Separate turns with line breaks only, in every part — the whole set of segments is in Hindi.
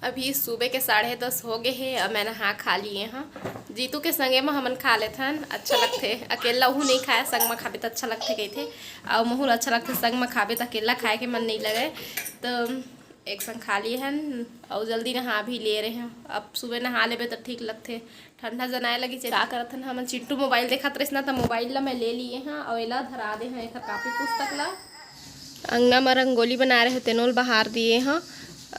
अभी सुबह के 10:30 हो गए हैं। अब मैं नहा खा लिए हाँ। जीतू के संगे में हमन खा लेते हैं, अच्छा लगते। अकेला हूँ नहीं खाया, संग में खाबे तो अच्छा लगते गए थे। और महूल अच्छा लगते संग में खाबे तो अकेला खाए के मन नहीं लगे, तो एक संग खा लिए हैं और जल्दी नहा भी ले रहे हैं। अब सुबह नहा लेबे तो ठीक लगते, ठंडा जनाए लगी। क्या करत हन हमन चिंटू मोबाइल देखत रहिस ना, तो मोबाइल ला मैं ले लिए हैं और एला धरा दे हैं। एक कापी पुस्तक ला अंगना में रंगोली बना रहे तेनोल बहार दिए हाँ।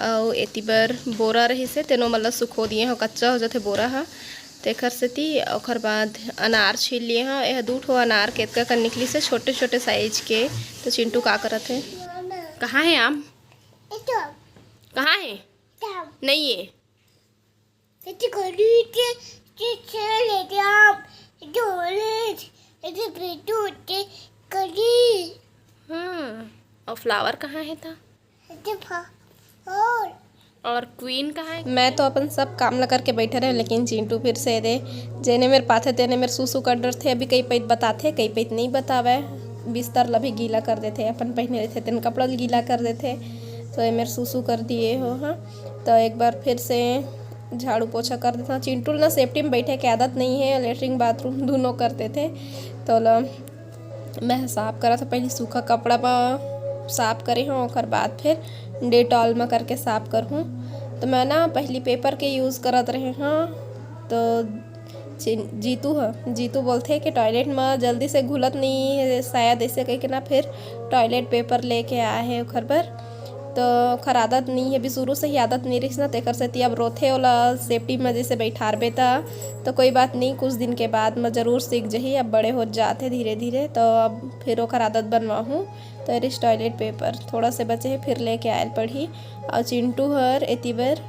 और एती बर बोरा रही से तेनो मतलब सुखो दिए हाँ, कच्चा हो जाते बोरा हाँ। तेखर सेती ओखर बाद अनार छील लिए हाँ। यह 2 ठो अनार केतका कर निकली से छोटे छोटे साइज के। तो चिंटू का करत है? कहाँ है आम? कहाँ है? नहीं है। हाँ, और फ्लावर कहाँ है था? और क्वीन कहाँ है? मैं तो अपन सब काम ला करके बैठे रहे, लेकिन चिंटू फिर से दे जेने मेरे पाथे तेने मेरे सूसू कर डर थे। अभी कई पैत बताते कई पैत नहीं बतावे। बिस्तर ला भी गीला कर देते, अपन पहने रहते तेन कपड़ा गीला कर देते, तो ये मेरे सूसू कर दिए हो हाँ। तो एक बार फिर से झाड़ू पोछा कर देता। चिंटू ना सेफ्टी में बैठे की आदत नहीं है, लेटरिन बाथरूम दोनों करते थे। तो मैं साफ करा था, पहले सूखा कपड़ा पर साफ करे हूँ, और बाद फिर डेटॉल में करके साफ कर हूँ। तो मैं ना पहली पेपर के यूज़ करत रहे हाँ। तो जीतू बोलते कि टॉयलेट में जल्दी से घुलत नहीं है शायद, ऐसे कह के ना फिर टॉयलेट पेपर लेके आए हैं घर पर। तो खर आदत नहीं है, अभी शुरू से ही आदत नहीं रही ना, तेकर से अब रोथे वाला सेफ्टी में जैसे बैठार बेता। तो कोई बात नहीं, कुछ दिन के बाद मैं ज़रूर सीख जही, अब बड़े हो जाते धीरे धीरे। तो अब फिर ओखर आदत बनवाहूँ। तो रिस टॉयलेट पेपर थोड़ा से बचे है, फिर लेके आयल पड़ी। और चिंटू हर एती बर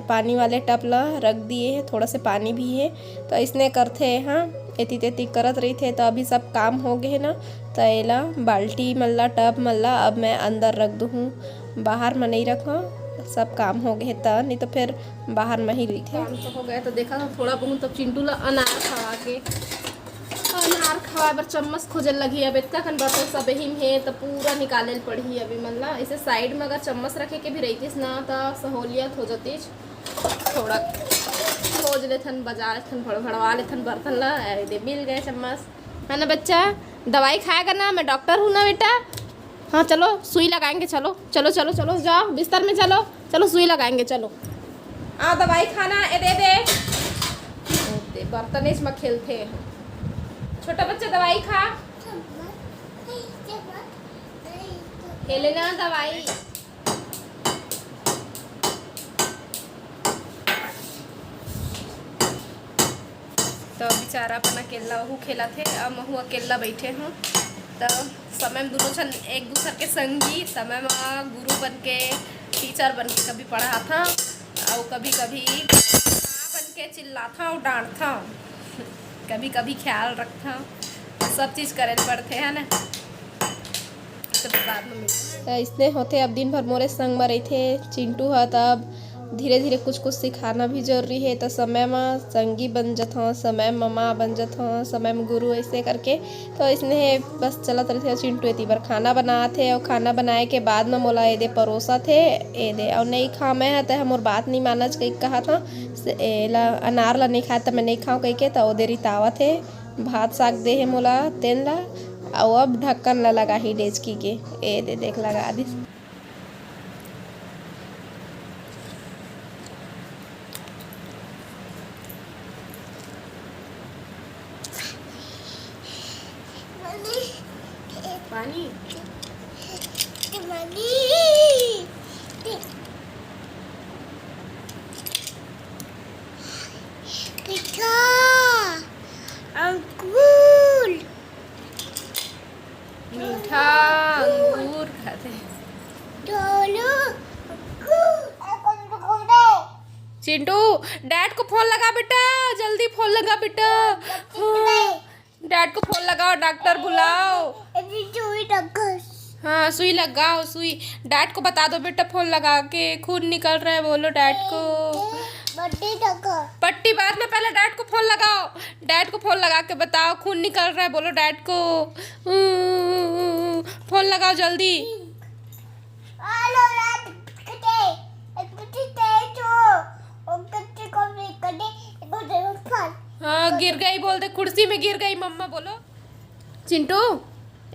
पानी वाले टप ला रख दिए है, थोड़ा से पानी भी है। तो इसने करते हाँ, एती तेती करत रही थे। तो अभी सब काम हो गए ना, तो एला बाल्टी मल्ला टब मल्ला अब मैं अंदर रख दूँ, बाहर में नहीं रखा। सब काम हो गए तो नहीं तो फिर बाहर में ही रही थे। काम तो हो गया, तो देखा था थोड़ा बहुत। तब चिंटू ला अनार खवा के, अनार खवाए बर चम्मच खोजे लगी। अब इतना खन बर्तन सब ही है, तो पूरा निकाले पड़ी अभी। मतलब इसे साइड में अगर चम्मच रखे के भी रहतीस ना, तो सहूलियत हो जाती। थोड़ा खोज लेथन, बजा लेथन, भड़भड़वा लेथन बर्तन ला, दे मिल गए चम्मच है ना। बच्चा दवाई खाएगा ना, मैं डॉक्टर हूँ ना बेटा। हाँ चलो सुई लगाएंगे, चलो चलो चलो चलो जाओ बिस्तर में, चलो चलो सुई लगाएंगे, चलो आ दवाई खाना ए दे बर्तन इसमें खेलते हैं। छोटा बच्चा दवाई खा, खेले ना दवाई। तो बेचारा अपन अकेला वहू खेला थे, अब महू अकेला बैठे हूँ। तो समय में दोनों छन एक दूसरे के संगी, समय में गुरु बन के टीचर बन के कभी पढ़ा था, और कभी कभी बन के चिल्लाता और डांटता, कभी कभी ख्याल रखता। सब चीज़ करे पड़ते हैं ना। तो बाद में मिलते इसने होते। अब दिन भर मोरे संग में रही थे चिंटू है, तब धीरे धीरे कुछ कुछ सिखाना भी जरूरी है। तो समय में संगी बन जात हूँ, समय में माँ बन जात हूँ, समय में गुरु, ऐसे करके। तो इसने बस चलत रहे थे। चिंटू एती बार खाना बना थे, और खाना बनाए के बाद में मोला ए दे परोसा थे, ए दे और नहीं खा मैं है, तो हमोर बात नहीं मानज कहीं कहा था ला अनार ला नहीं खाया, तो मैं नहीं खाऊँ कहीं के। तो दे रितावा थे भात साग दे है मोला तेन ला, और अब ढक्कन ला लगा ही डेचकी के, ए दे देख लगा दी। पानी मीठा अंगूर खाते। चिंटू डैड को फोन लगा बेटा, जल्दी फोन लगा बेटा। डैड को फोन लगाओ, डॉक्टर बुलाओ। हाँ सुई लगाओ, सुई डैड को बता दो बेटा, फोन लगा के खून निकल रहा है, बोलो डैड को। पट्टी बाद में, पहले डैड को फोन लगाओ, डैड को फोन लगा के बताओ खून निकल रहा है, बोलो डैड को। फोन लगाओ जल्दी। हाँ गिर गई बोल दे, कुर्सी में गिर गई मम्मा बोलो। चिंटू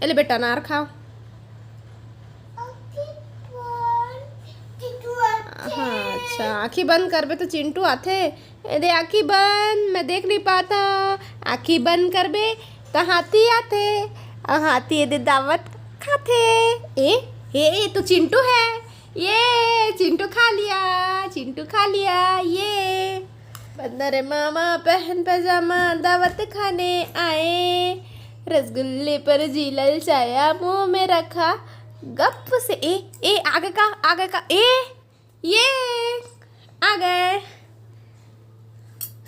एले बेटा नार खाओ। हाँ अच्छा आँखी बंद कर बे तो चिंटू आथे। दे आँखी बंद, मैं देख नहीं पाता। आँखी बंद कर बे तो हाथी आथे और हाथी दे दावत खाथे। ए तो चिंटू है, ये चिंटू खा लिया, चिंटू खा लिया। ये बंदर मामा पहन पैजामा दावत खाने आए, रसगुल्ले पर जी ललचाया मुंह में रखा गप से। ए आगे का ये आ गए।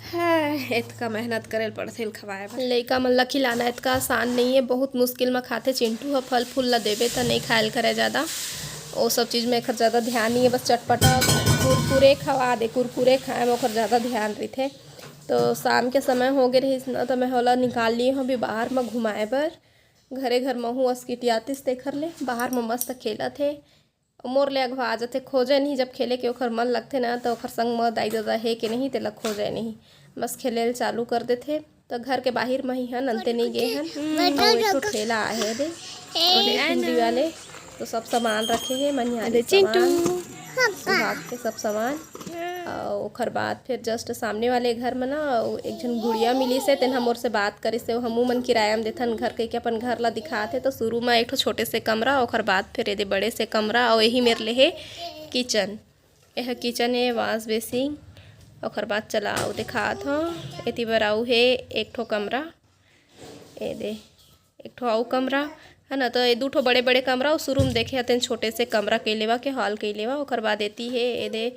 है इतका मेहनत करे पड़थे खवाए लइका मन ला खिलाना इतका आसान नहीं है, बहुत मुश्किल में खाते। चिंटू ह फल फूल ला देबे तो नहीं खायल करे ज़्यादा, वो सब चीज़ में एक ज़्यादा ध्यान नहीं है। बस चटपटा कुरकुरे खवा दे, कुरकुरे खाए में ओकर ज़्यादा ध्यान रही। तो शाम के समय हो गए रही ना, तो मैं होला निकाल ली हूँ अभी बाहर में घुमाए बर। घरे घर में हूँ अस्किटियातिस तेखर ले बाहर में मस्त खेला थे। मोर ले अगवा जाते, खोजे नहीं जब खेले के ओखर मन लगते ना तो ओखर संग में दाई दादा है कि नहीं तेला खोजे नहीं, बस खेले चालू कर देते। तो घर के बाहर में ही हन अंते नहीं गए हन। और एक ठेला आहे दे हिंदी वाले, तो सब सामान रखे हैं मनिहारी सुहाग के सब सामान। और ओखर बाद फिर जस्ट सामने वाले घर में ना एक जन गुड़िया मिली से, तेन हम और से बात करी से हमू मन किराया में देथन घर के अपन घर ला दिखाते। तो शुरू में एक छोटे से कमरा, ओखर बाद फिर ये बड़े से कमरा, और यही मेरे ले है किचन। यह किचन है, वाश बेसिंग। ओखर बाद चला आओ दिखात हूँ। एती बर आऊ है एक ठो कमरा, ए दे एक ठो आऊ कमरा है ना। तो ये दो ठो बड़े बड़े कमरा, और शुरू में देखे हते छोटे से कमरा के लेवा के हॉल के लेवा। ओखर बाद एती है ये दे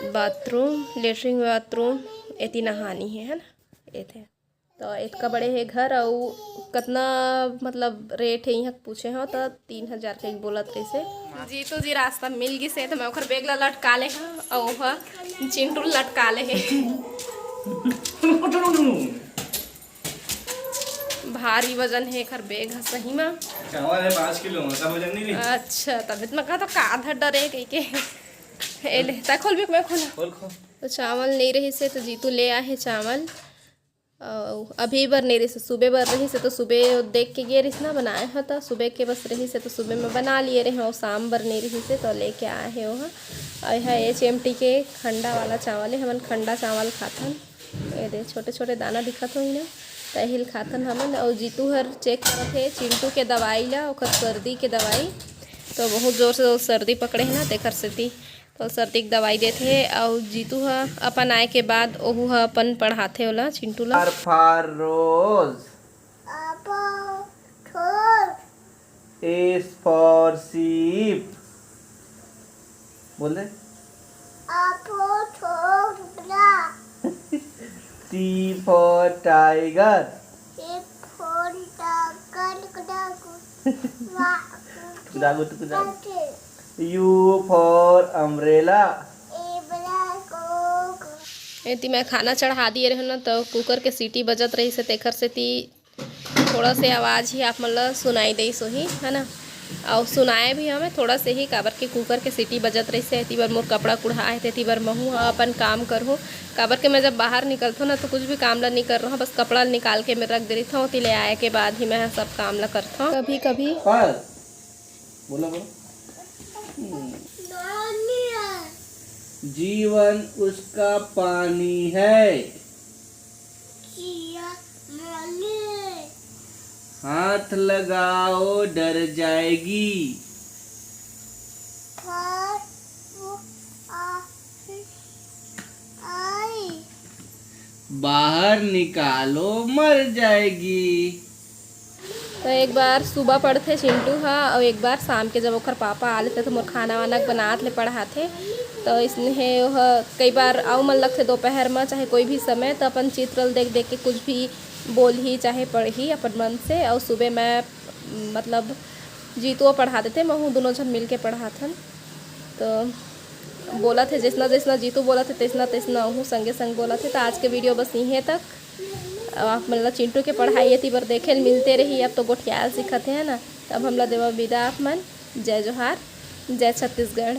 बाथरूम, लेटरिन बाथरूम, एती नहानी है ना। ये थे तो इतका बड़े है घर। और कितना मतलब रेट है यहाँ पूछे हो तो 3000 के बोलत रही से। जी तो जी रास्ता मिल गई से, तो मैं ओखर बैग ला लटका ले और वह चिंटू लटका ले है। भारी वजन है खर बैग सही में,
5 किलो सब वजन नहीं।
अच्छा तब इतना का तो का डरे कहीं के एले ता खोल भी मैं खोला। तो चावल नहीं रही से तो जीतू ले आए है चावल। अभी बर नहीं रही से, सुबह बर रही से तो सुबह देख के गए रही ना बनाए हैं। तो सुबह के बस रही से तो सुबह में बना लिए रहे, और शाम बर नहीं रही से तो लेके आए हैं वहाँ। और यह HMT के खंडा वाला चावल है, हमन खंडा चावल खाथन। ये दे छोटे छोटे दाना दिखत हो ना, तहिल खाथन हमन। और जीतू हर चेक करत है चिंटू के दवाई ला, ओकर सर्दी के दवाई। तो बहुत जोर से सर्दी पकड़े है ना तेखर सेती, तो सर्दी की दवाई देते है। और जीतू ह अपन आए के बाद ओहू ह अपन पढ़ाते होला चिंटू ला।
रोज S for sheep, बोल दे। T for tiger, U for umbrella।
एती मैं खाना चढ़ा दिए रहे ना, तो कुकर के सीटी बजत रही से तेखर से ती थोड़ा से आवाज़ ही आप मतलब सुनाई दई सोही है ना। और सुनाए भी हमें थोड़ा से ही, काबर के कुकर के सीटी बजत रही से। एती बार मोर कपड़ा कुढ़ाए थे, एती बार महू अपन काम कर हो। काबर के मैं जब बाहर निकलता हूँ ना तो कुछ भी काम ला नहीं कर रहा हूँ, बस कपड़ा निकाल के मैं रख दे रही था। तिले आए के बाद ही मैं सब काम ला करता हूँ। कभी कभी
बोलो जीवन उसका पानी है, हाथ लगाओ डर जाएगी, बाहर निकालो मर जाएगी।
तो एक बार सुबह पढ़ते चिंटू हाँ, और एक बार शाम के जब ओखर पापा आ लेते तो मोर खाना वाना बनात ले पढ़ाते। तो इसने वह कई बार आओ मन लगते दोपहर में चाहे कोई भी समय, तो अपन चित्रल देख देख के कुछ भी बोल ही चाहे पढ़ ही अपन मन से। और सुबह मैं मतलब जीतू पढ़ा देते, मैं हूँ दोनों जन मिल के पढ़ाथन। तो बोला थे जितना जितना जीतू बोला थे तेजना तेजना हूँ संगे संग बोला थे। तो आज के वीडियो बस यहीं तक। आप मतलब चिंटू के पढ़ाई थी बर देखे मिलते रही, अब तो गोठियाल सीखते हैं ना। तब हमला देवा विदा आप मन। जय जोहार, जय छत्तीसगढ़।